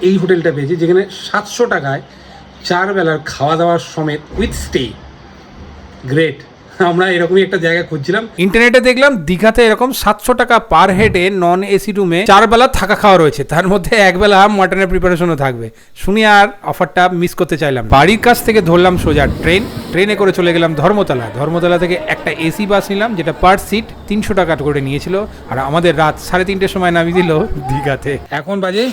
এই হোটেলটা পেয়েছি যেখানে 700 টাকায় 4 বেলার খাওয়া দাওয়ার সমেত উইথ স্টে। গ্রেট। আমরা এরকমই একটা জায়গা খুঁজছিলাম। ইন্টারনেটে দেখলাম দীঘাতে এরকম 700 টাকা পার হেডে নন এসি রুমে 4 বেলা থাকা খাওয়া রয়েছে, তার মধ্যে 1 বেলা মাটনের প্রিপারেশনও থাকবে। শুনি আর অফারটা মিস করতে চাইলাম। বাড়ির কাছ থেকে ধরলাম সোজা ট্রেনে করে চলে গেলাম ধর্মতলা থেকে একটা এসি বাস নিলাম, যেটা পার সিট 300 টাকা করে নিয়েছিল, আর আমাদের রাত 3:30 সময় নামিয়ে দিল দীঘাতে। এখন বাজে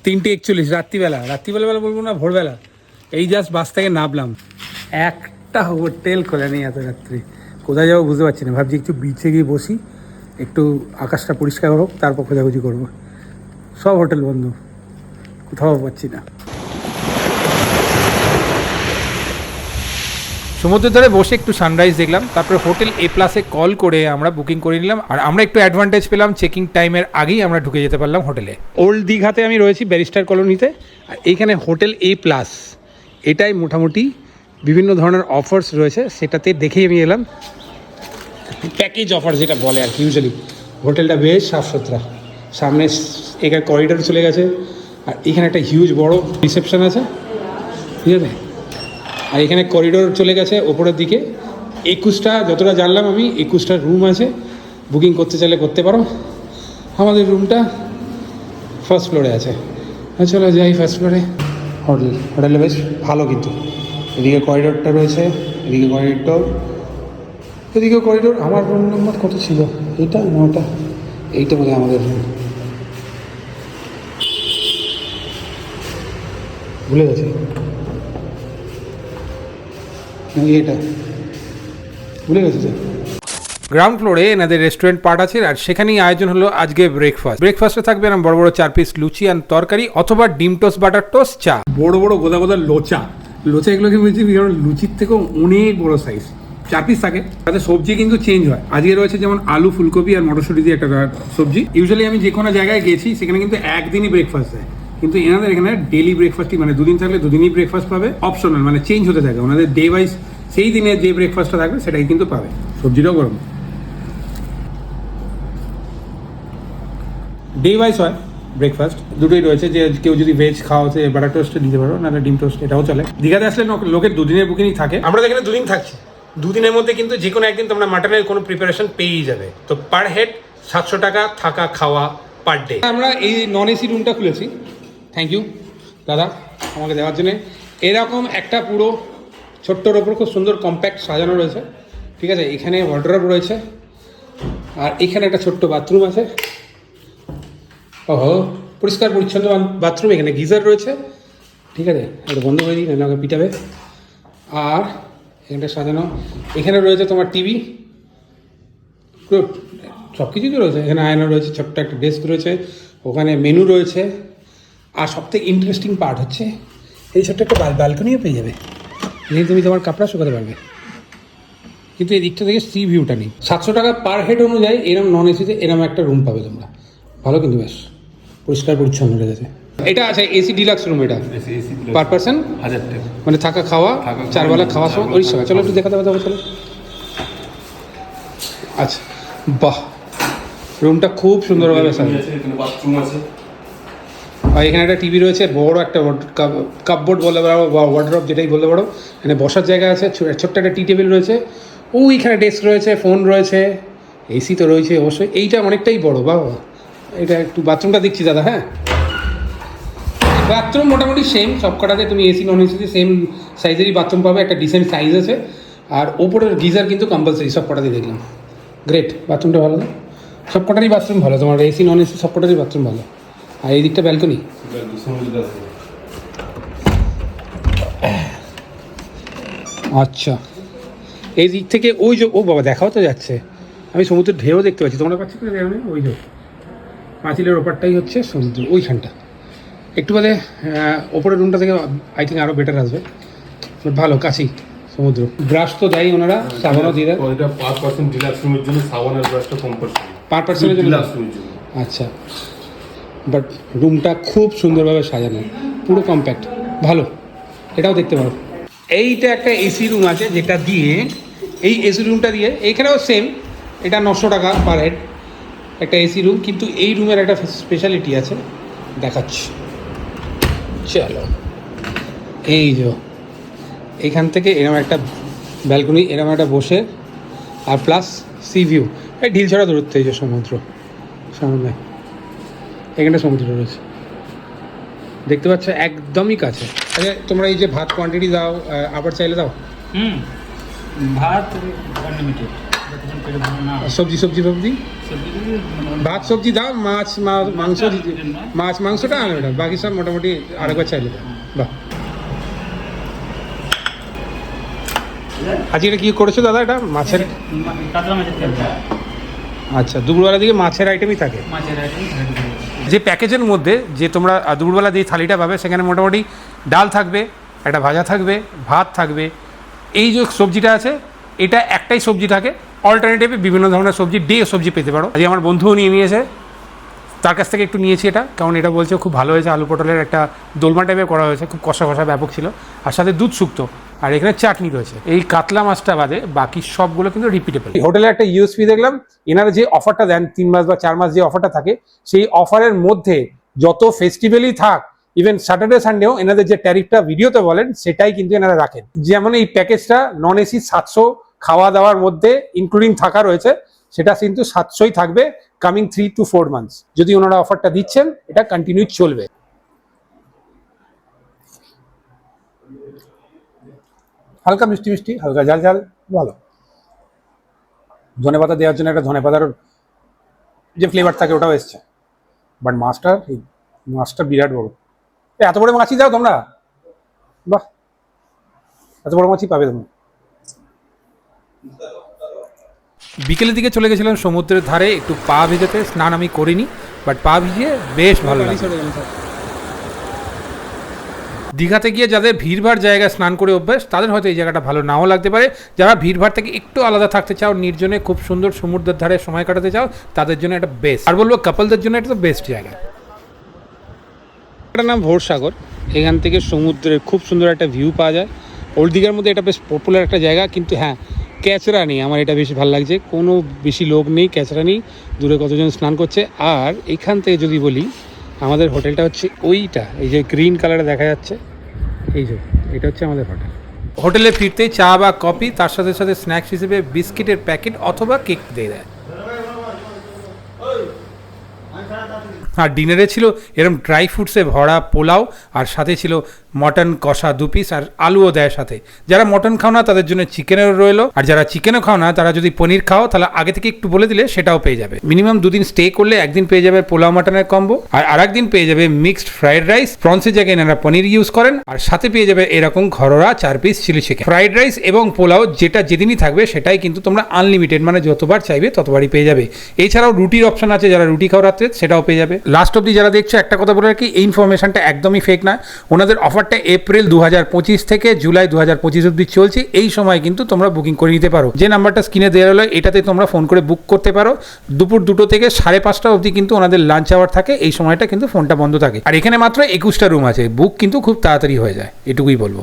3:41 রাত্রিবেলা বলবো না, ভোরবেলা। এই জাস্ট বাস থেকে নামলাম, একটা হোটেল খোলা নেই এত রাত্রি। কোথায় যাবো বুঝতে পারছি না, ভাবছি একটু বিচে গিয়ে বসি, একটু আকাশটা পরিষ্কার হোক, তারপর খোঁজাখুঁজি করবো। সব হোটেল বন্ধ, কোথাও পাচ্ছি না। সমুদ্রের ধারে বসে একটু সানরাইজ দেখলাম, তারপরে হোটেল A+-এ কল করে আমরা বুকিং করে নিলাম, আর আমরা একটু অ্যাডভান্টেজ পেলাম, চেকিং টাইমের আগেই আমরা ঢুকে যেতে পারলাম হোটেলে। ওল্ড দীঘাতে আমি রয়েছি ব্যারিস্টার কলোনিতে, আর এইখানে হোটেল A+, এটাই মোটামুটি বিভিন্ন ধরনের অফার্স রয়েছে, সেটাতে দেখেই আমি এলাম। প্যাকেজ অফার যেটা বলে আর কি ইউজুয়ালি। হোটেলটা বেশ সাফ সুতরা, সামনে এখানে করিডোর চলে গেছে, আর এখানে একটা হিউজ বড় রিসেপশন আছে, ঠিক আছে। আর এখানে করিডোর চলে গেছে ওপরের দিকে। 21টা, যতটা জানলাম আমি, 21টা রুম আছে, বুকিং করতে চাইলে করতে পারো। আমাদের রুমটা ফার্স্ট ফ্লোরে আছে। চলো যাই ফার্স্ট ফ্লোরে। হোটেলটা বেশ ভালো, কিন্তু এদিকে করিডোরটা রয়েছে, এদিকে করিডোর। আমার রুম নম্বর কত ছিল? এটা না ওটা? এইটা বোধহয় আমাদের রুম, ভুলে গেছি। এটা ভুলে গেছি। গ্রাউন্ড ফ্লোরে এনাদের রেস্টুরেন্ট পার্ট আছে, আর সেখানেই আয়োজন হলো আজকে ব্রেকফাস্টে থাকবে না বড় বড় 4 পিস লুচি আর তরকারি, অথবা ডিম টোস্ট, বাটার টোস্ট, চা। বড় বড় গোদা লোচা এগুলোকে বলছি লুচির থেকেও অনেক বড় সাইজ, 4 পিস থাকে। তাতে সবজি কিন্তু চেঞ্জ হয়। আজকে রয়েছে যেমন আলু, ফুলকপি আর মটরশুঁটি দিয়ে একটা সবজি। ইউজুয়ালি আমি যে কোনো জায়গায় গেছি সেখানে কিন্তু একদিনই ব্রেকফাস্ট দেয়, কিন্তু এনাদের এখানে ডেলি ব্রেকফাস্টই, মানে দুদিন থাকলে দুদিনই ব্রেকফাস্ট পাবে, অপশনাল, মানে চেঞ্জ হতে থাকে ওনাদের ডে ওয়াইজ। সেই দিনে যে ব্রেকফাস্টটা থাকবে সেটাই কিন্তু পাবে। সবজিটাও গরম, ডে ওয়াইজ হয় ব্রেকফাস্ট, দুটোই রয়েছে। যে কেউ যদি ভেজ খাওয়া হচ্ছে বাটার টোস্ট নিতে পারো, নাহলে ডিম টোস্ট, এটাও চলে। দীঘাতে আসলে লোকের দুদিনের বুকিংই থাকে। আমরা এখানে দুদিন থাকছি, দুদিনের মধ্যে কিন্তু যে কোনো একদিন তোমরা মাটনের কোনো প্রিপারেশন পেয়েই যাবে। তো পার হেড 700 টাকা থাকা খাওয়া পার ডে। আমরা এই নন এসি রুমটা খুলেছি, থ্যাংক ইউ দাদা আমাকে দেওয়ার জন্য। এরকম একটা পুরো ছোট্টর ওপর খুব সুন্দর কম্প্যাক্ট সাজানো রয়েছে, ঠিক আছে। এখানে ওয়ার্ডরোব রয়েছে, আর এখানে একটা ছোট্ট বাথরুম আছে। ওহো, পরিষ্কার পরিচ্ছন্ন বাথরুম। এখানে গিজার রয়েছে, ঠিক আছে। এটা বন্ধ করে দিই, নাহলে আমাকে পিটাবে। আর এখানটা সাজানো, এখানে রয়েছে তোমার টিভি, সব কিছুই তো রয়েছে। এখানে আয়না রয়েছে, ছোট্ট একটা ডেস্ক রয়েছে, ওখানে মেনু রয়েছে। আর সবথেকে ইন্টারেস্টিং পার্ট হচ্ছে এই ছোট্ট একটা ব্যালকনিও পেয়ে যাবে, যেখানে তুমি তোমার কাপড়া শুকাতে পারবে। কিন্তু এই দিকটা থেকে সি ভিউটা নেই। 700 টাকা পার হেড অনুযায়ী এরম নন এসিতে এরম একটা রুম পাবে তোমরা, ভালো কিন্তু বেশ পরিষ্কার পরিচ্ছন্ন রেখেছে। এটা আছে এসি ডিলাক্স রুম, এটা পার পার্সন 1000 টাকা, মানে থাকা খাওয়া 4 বেলা খাওয়া সব ওই সময়। চলো একটু দেখাতে হবে, চলো। আচ্ছা, বাহ, রুমটা খুব সুন্দরভাবে সাজানো। বাথরুম আছে, আর এখানে একটা টিভি রয়েছে, বড় একটা কাপবোর্ড বলতে পারো বা ওয়ার্ডরোব, যেটাই বলতে পারো। এখানে বসার জায়গা আছে, ছোট্ট একটা টি টেবিল রয়েছে, ওইখানে ডেস্ক রয়েছে, ফোন রয়েছে, এসি তো রয়েছে অবশ্যই। এইটা অনেকটাই বড় বাবা। এটা একটু বাথরুমটা দেখছি দাদা। হ্যাঁ, বাথরুম মোটামুটি সেম সব কটাতে, তুমি এসি নন এসিতে সেম সাইজেরই বাথরুম পাবে, একটা ডিসেন্ট সাইজ আছে। আর ওপরের গিজার কিন্তু কম্পালসারি সব কটাতেই দেখলাম। গ্রেট, বাথরুমটা ভালো না? সব কটারই বাথরুম ভালো, তোমার এসি নন এসি সব কটারই বাথরুম ভালো। আর এই দিকটা ব্যালকনি। আচ্ছা, এই দিক থেকে ওই যে, ও বাবা দেখাও তো যাচ্ছে, আমি সমুদ্রের ঢেউ দেখতে পাচ্ছি। তোমরা পাচ্ছি না? ওই যে পাঁচিলের ওপারটাই হচ্ছে সমুদ্র, ওইখানটা। একটু বাদে ওপরের রুমটা থেকে আই থিঙ্ক আরও বেটার আসবে, বাট ভালো, কাছেই সমুদ্র। ব্রাশ তো দেয় ওনারা, সাবানও দিয়ে দেয়। ওইটা পার পার্সন ডিলাক্স রুমের জন্য সাবানের ব্রাশটা কম্পালসারি, পার পার্সনের জন্য। আচ্ছা, বাট রুমটা খুব সুন্দরভাবে সাজানো, পুরো কম্প্যাক্ট, ভালো। এটাও দেখতে পারো। এইটা একটা এসি রুম আছে, যেটা দিয়ে, এই এসি রুমটা দিয়ে, এইখানেও সেম, এটা 900 টাকা পার হেড একটা এসি রুম। কিন্তু এই রুমের একটা স্পেশালিটি আছে, দেখাচ্ছি, চলো। এই যে এইখান থেকে এরকম একটা ব্যালকনি, এরকম একটা বসে, আর প্লাস সি ভিউ, এই ঢিল ছড়া দূরত্ব, এই যে সমুদ্র সামনে, এখানে সমুদ্র রয়েছে দেখতে পাচ্ছ, একদমই কাছে। আচ্ছা তোমরা এই যে ভাত কোয়ান্টিটি দাও, আবার চাইলে দাও? ভাত আনলিমিটেড, সবজি সবজি সবজি ভাত সবজি দাও, মাছ মাংস, মাছ মাংসটা আনলিমিটেড, বাকি সব মোটামুটি আরেকবার চাইলে দাও। বাহ, আজকে এটা কী করেছো দাদা? এটা মাছের, কাতলা মাছের তেল, আচ্ছা দুপুরবেলা দিকে মাছের আইটেমই থাকে। মাছের আইটেম রেডি করে দিচ্ছি। যে প্যাকেজের মধ্যে যে তোমরা দুপুরবেলা যে থালিটা পাবে সেখানে মোটামুটি ডাল থাকবে, একটা ভাজা থাকবে, ভাত থাকবে, এই যে সবজিটা আছে এটা একটাই সবজি থাকে, অল্টারনেটিভে বিভিন্ন ধরনের সবজি, সবজি পেতে পারো। আজকে আমার বন্ধুও নিয়ে নিয়েছে, তার কাছ থেকে একটু নিয়েছি এটা, কারণ এটা বলছে খুব ভালো হয়েছে, আলু পটলের একটা দোলমা টাইপের করা হয়েছে, খুব কষা কষা ব্যাপক ছিল, আর সাথে দুধ শুক্তো, আর এখানে চাটনি রয়েছে। এই কাতলা মাছটা বাদে বাকি সবগুলো কিন্তু রিপিটেবল। হোটেলে একটা ইউএসপি দেখলাম, এনারা যে অফারটা দেন 3 মাস বা 4 মাস যে অফারটা থাকে, সেই অফারের মধ্যে যত ফেস্টিভ্যালই থাক, ইভেন স্যাটারডে সানডেও এনাদের যে ট্যারিফটা ভিডিওতে বলেন সেটাই কিন্তু এনারা রাখেন। যেমন এই প্যাকেজটা নন এসি 700 খাওয়া দাওয়ার মধ্যে ইনক্লুডিং থাকা রয়েছে, সেটা কিন্তু 700ই থাকবে কামিং 3 to 4 মান্থস। যদি ওনারা অফারটা দিচ্ছেন এটা কন্টিনিউ চলবে। হালকা মিষ্টি মিষ্টি, হালকা ঝাল ঝাল, ভালো। ধনেপাতা দেওয়ার জন্য একটা ধনেপাতার যে ফ্লেভার থাকে ওটাও এসছে, বাট মাছটা বিরাট বড়। এত বড় মাছই দাও তোমরা? বাহ, এত বড় মাছই পাবে তোমরা। বিকেলের দিকে চলে গেছিলাম সমুদ্রের ধারে একটু পা ভিজাতে, স্নান আমি করিনি, বাট পা ভিজিয়ে বেশ ভালো লাগে। দীঘাতে গিয়ে যাদের ভিড়ভাড় জায়গায় স্নান করে অভ্যাস তাদের হয়তো এই জায়গাটা ভালো নাও লাগতে পারে, যারা ভিড়ভাড় থেকে একটু আলাদা থাকতে চাও, নির্জনে খুব সুন্দর সমুদ্রের ধারে সময় কাটাতে চাও, তাদের জন্য এটা বেস্ট। আর বলবো কাপলদের জন্য এটা তো বেস্ট জায়গা। এটার নাম ভোরসাগর, এখান থেকে সমুদ্রের খুব সুন্দর একটা ভিউ পাওয়া যায়। ওল্ড দীঘার মধ্যে এটা বেশ পপুলার একটা জায়গা, কিন্তু হ্যাঁ ক্যাচরা নেই, আমার এটা বেশি ভালো লাগছে, কোনো বেশি লোক নেই, ক্যাচরা নেই, দূরে কতজন স্নান করছে। আর এখান থেকে যদি বলি, আমাদের হোটেলটা হচ্ছে ওইটা, এই যে গ্রিন কালারে দেখা যাচ্ছে, এই যে এটা হচ্ছে আমাদের হোটেল। হোটেলে ফিরতেই চা বা কফি, তার সাথে সাথে স্ন্যাক্স হিসেবে বিস্কিটের প্যাকেট অথবা কেক দিয়ে দেয়। আর ডিনারে ছিল এরকম ড্রাই ফ্রুটসে ভরা পোলাও, আর সাথে ছিল মটন কষা 2 পিস, আর আলুও দেয় সাথে। যারা মটন খাও না তাদের জন্য চিকেনেরও রইলো, আর যারা চিকেনও খাও না তারা যদি পনির খাও তাহলে আগে থেকে একটু বলে দিলে সেটাও পেয়ে যাবে। মিনিমাম 2 দিন স্টে করলে একদিন পেয়ে যাবে পোলাও মাটনের কম্বো, আর আরেকদিন পেয়ে যাবে মিক্সড ফ্রাইড রাইস, প্রনসের জায়গায় এনারা পনির ইউজ করেন, আর সাথে পেয়ে যাবে এরকম ঘরোয়া 4 piece chilli chicken. Fried rice এবং পোলাও যেটা যেদিনই থাকবে সেটাই কিন্তু তোমরা আনলিমিটেড, মানে যতবার চাইবে ততবারই পেয়ে যাবে। এছাড়াও রুটির অপশন আছে, যারা রুটি খাও রাত্রে সেটাও পেয়ে যাবে। লাস্ট অব্দি যারা দেখছো একটা কথা বলে রাখি, এই ইনফরমেশনটা একদমই ফেক নয়। ওনাদের অফারটা এপ্রিল 2025 থেকে জুলাই 2025 অব্দি চলছে, এই সময় কিন্তু তোমরা বুকিং করে নিতে পারো। যে নাম্বারটা স্ক্রিনে দেওয়া হলো এটাতে তোমরা ফোন করে বুক করতে পারো। দুপুর 2টো থেকে 5:30 অবধি কিন্তু ওনাদের লাঞ্চ আওয়ার থাকে, এই সময়টা কিন্তু ফোনটা বন্ধ থাকে। আর এখানে মাত্র 21টা রুম আছে, বুক কিন্তু খুব তাড়াতাড়ি হয়ে যায়, এটুকুই বলবো।